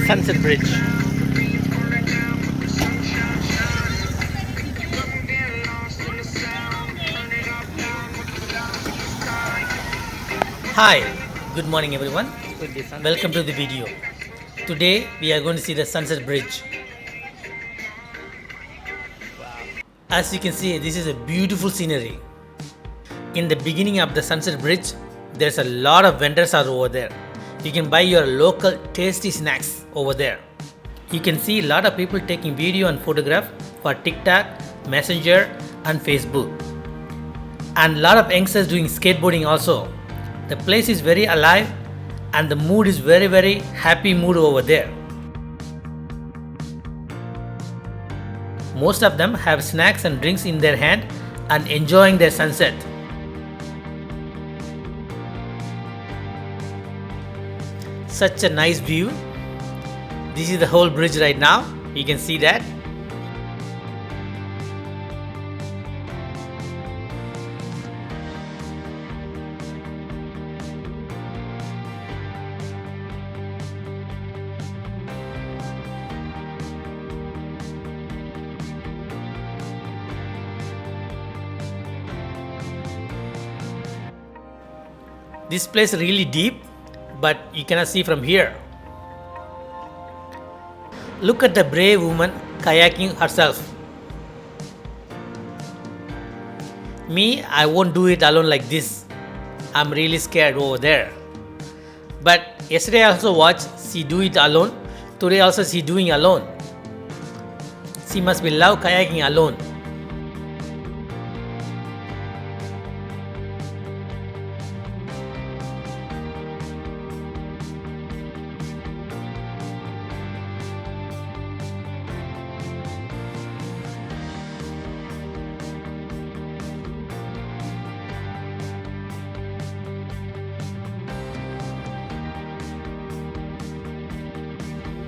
Sunset Bridge. Hi, good morning everyone. Welcome to the video. Today we are going to see the Sunset Bridge. As you can see, this is a beautiful scenery. In the beginning of the Sunset Bridge, there's a lot of vendors are over there. You can buy your local tasty snacks over there. You can see a lot of people taking video and photograph for TikTok, Messenger and Facebook. And a lot of youngsters doing skateboarding also. The place is very alive and the mood is very happy mood over there. Most of them have snacks and drinks in their hand and enjoying their sunset. Such a nice view. This is the whole bridge right now. You can see that. This place is really deep, but you cannot see from here. Look at the brave woman kayaking herself. Me, I won't do it alone like this. I'm really scared over there. But yesterday I also watched she do it alone. Today also she doing alone. She must be love kayaking alone.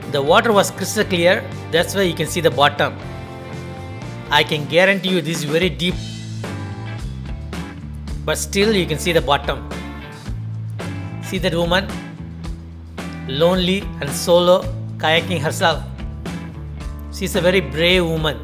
The water was crystal clear, that's why you can see the bottom. I can guarantee you this is very deep, but still you can see the bottom. See that woman, lonely and solo kayaking herself. She's a very brave woman.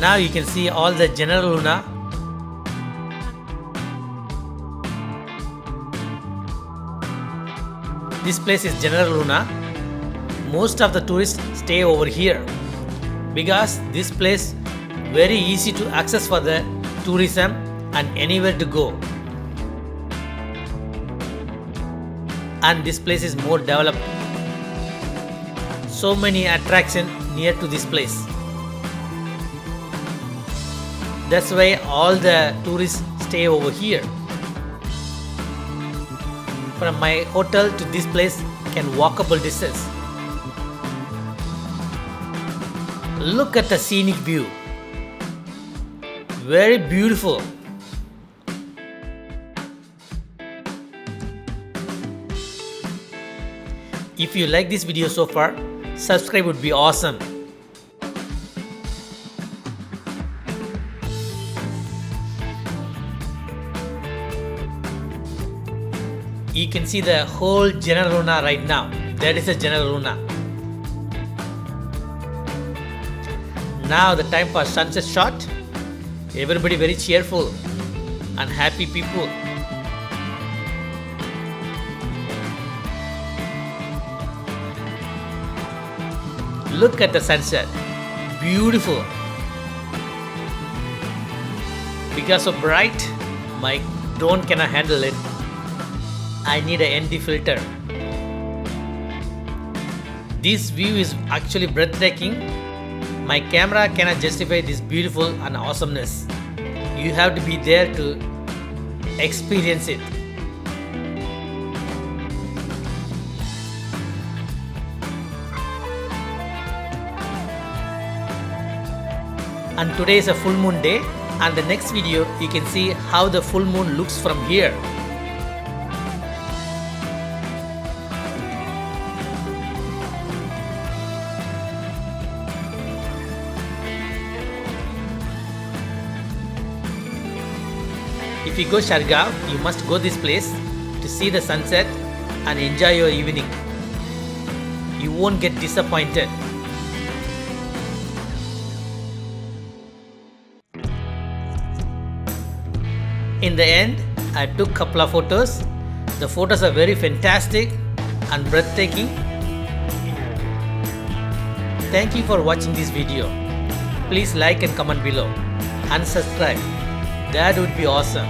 Now you can see all the General Luna. This place is General Luna. Most of the tourists stay over here because this place very easy to access for the tourism and anywhere to go. And this place is more developed. So many attractions near to this place. That's why all the tourists stay over here. From my hotel to this place can walkable distance. Look at the scenic view. Very beautiful. If you like this video so far, subscribe would be awesome. You can see the whole General Luna right now. That is a General Luna. Now the time for sunset shot. Everybody very cheerful and happy people. Look at the sunset. Beautiful. Because so bright, my drone cannot handle it. I need a ND filter. This view is actually breathtaking. My camera cannot justify this beautiful and awesomeness. You have to be there to experience it. And today is a full moon day. And the next video you can see how the full moon looks from here. If you go Siargao, you must go this place to see the sunset and enjoy your evening. You won't get disappointed. In the end, I took a couple of photos. The photos are very fantastic and breathtaking. Thank you for watching this video. Please like and comment below and subscribe. That would be awesome.